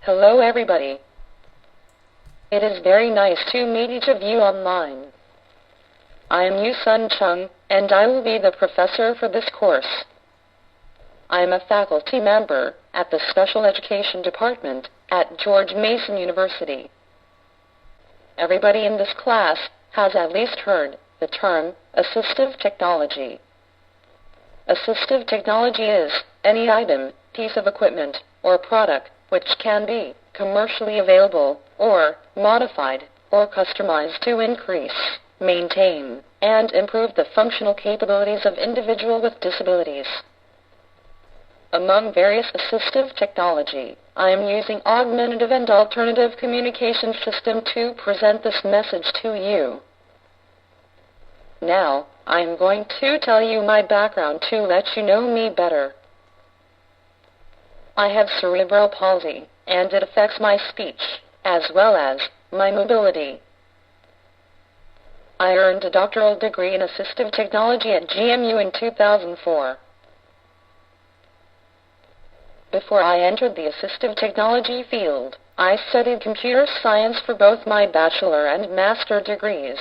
Hello everybody. It is very nice to meet each of you online. I am Yu Sun Chung, and I will be the professor for this course. I am a faculty member at the Special Education Department at George Mason University. Everybody in this class has at least heard the term assistive technology. Assistive technology is any item, piece of equipment, or product which can be commercially available or modified or customized to increase, maintain, and improve the functional capabilities of individuals with disabilities. Among various assistive technology, I am using augmentative and alternative communication system to present this message to you. Now, I am going to tell you my background to let you know me better. I have cerebral palsy, and it affects my speech, as well as my mobility. I earned a doctoral degree in assistive technology at GMU in 2004. Before I entered the assistive technology field, I studied computer science for both my bachelor and master degrees.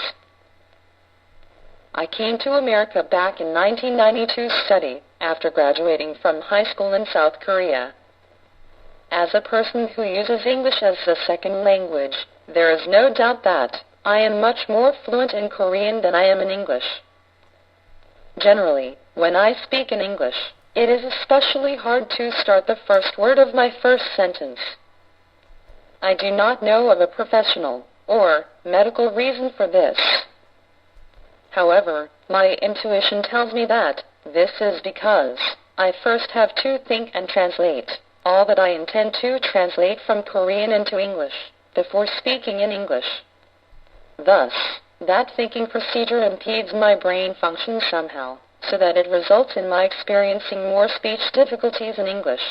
I came to America back in 1992 to study after graduating from high school in South Korea. As a person who uses English as a second language, there is no doubt that I am much more fluent in Korean than I am in English. Generally, when I speak in English, it is especially hard to start the first word of my first sentence. I do not know of a professional or medical reason for this. However, my intuition tells me that this is because I first have to think and translate all that I intend to translate from Korean into English before speaking in English. Thus, that thinking procedure impedes my brain function somehow, so that it results in my experiencing more speech difficulties in English.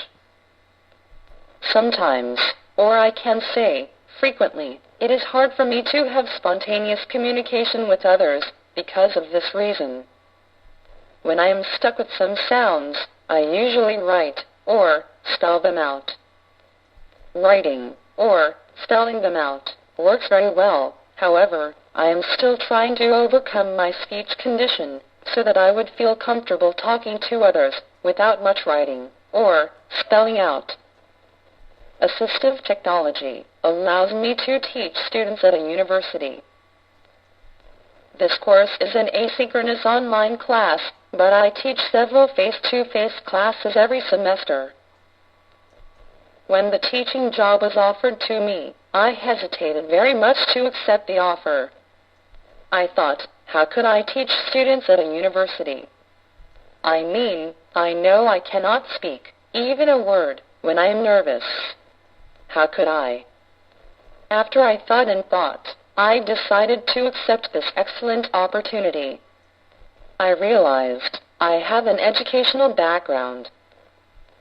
Sometimes, or I can say, frequently, it is hard for me to have spontaneous communication with others because of this reason. When I am stuck with some sounds, I usually write or spell them out. Writing or spelling them out works very well. However, I am still trying to overcome my speech condition so that I would feel comfortable talking to others without much writing or spelling out. Assistive technology allows me to teach students at a university. This course is an asynchronous online class, but I teach several face-to-face classes every semester. When the teaching job was offered to me, I hesitated very much to accept the offer. I thought, how could I teach students at a university? I mean, I know I cannot speak, even a word, when I am nervous. How could I? After I thought and thought, I decided to accept this excellent opportunity. I realized I have an educational background.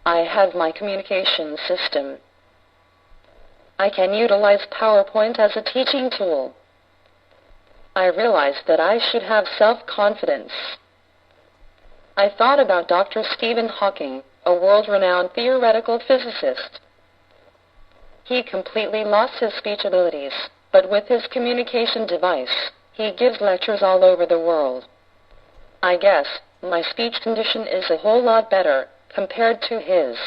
I have my communication system. I can utilize PowerPoint as a teaching tool. I realized that I should have self-confidence. I thought about Dr. Stephen Hawking, a world-renowned theoretical physicist. He completely lost his speech abilities, but with his communication device, he gives lectures all over the world. I guess my speech condition is a whole lot better compared to his.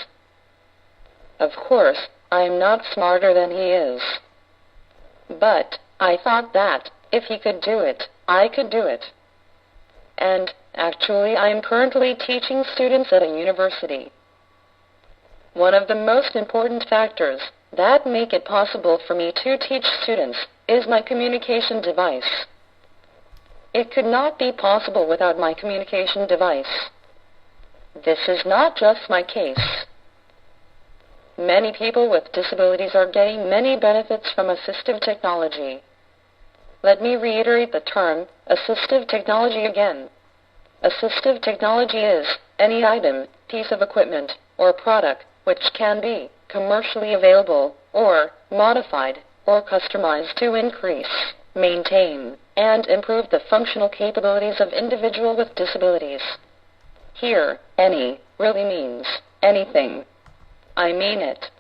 Of course, I am not smarter than he is. But I thought that if he could do it, I could do it. And actually, I am currently teaching students at a university. One of the most important factors that make it possible for me to teach students is my communication device. It could not be possible without my communication device. This is not just my case. Many people with disabilities are getting many benefits from assistive technology. Let me reiterate the term assistive technology again. Assistive technology is any item, piece of equipment, or product which can be commercially available or modified or customized to increase, maintain, and improve the functional capabilities of individuals with disabilities. Here, any really means anything. I mean it.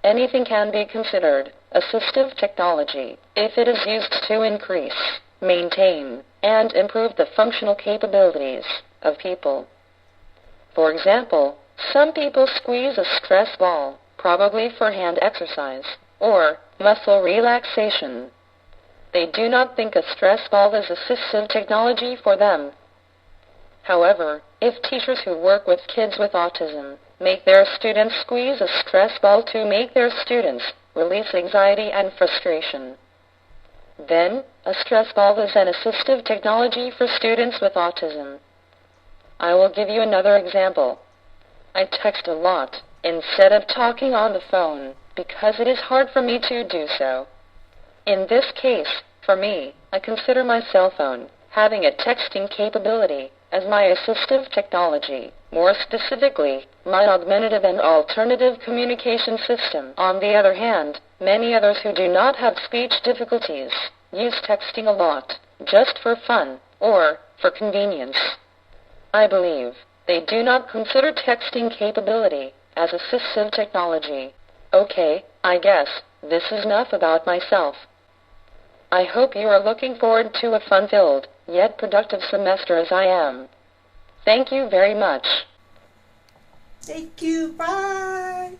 Anything can be considered assistive technology if it is used to increase, maintain, and improve the functional capabilities of people. For example, some people squeeze a stress ball, probably for hand exercise or muscle relaxation. They do not think a stress ball is assistive technology for them. However, if teachers who work with kids with autism make their students squeeze a stress ball to make their students release anxiety and frustration, then a stress ball is an assistive technology for students with autism. I will give you another example. I text a lot instead of talking on the phone because it is hard for me to do so. In this case, for me, I consider my cell phone having a texting capability as my assistive technology, more specifically, my augmentative and alternative communication system. On the other hand, many others who do not have speech difficulties use texting a lot, just for fun or for convenience. I believe they do not consider texting capability as assistive technology. Okay, I guess this is enough about myself. I hope you are looking forward to a fun-filled, yet productive semester as I am. Thank you very much. Thank you. Bye.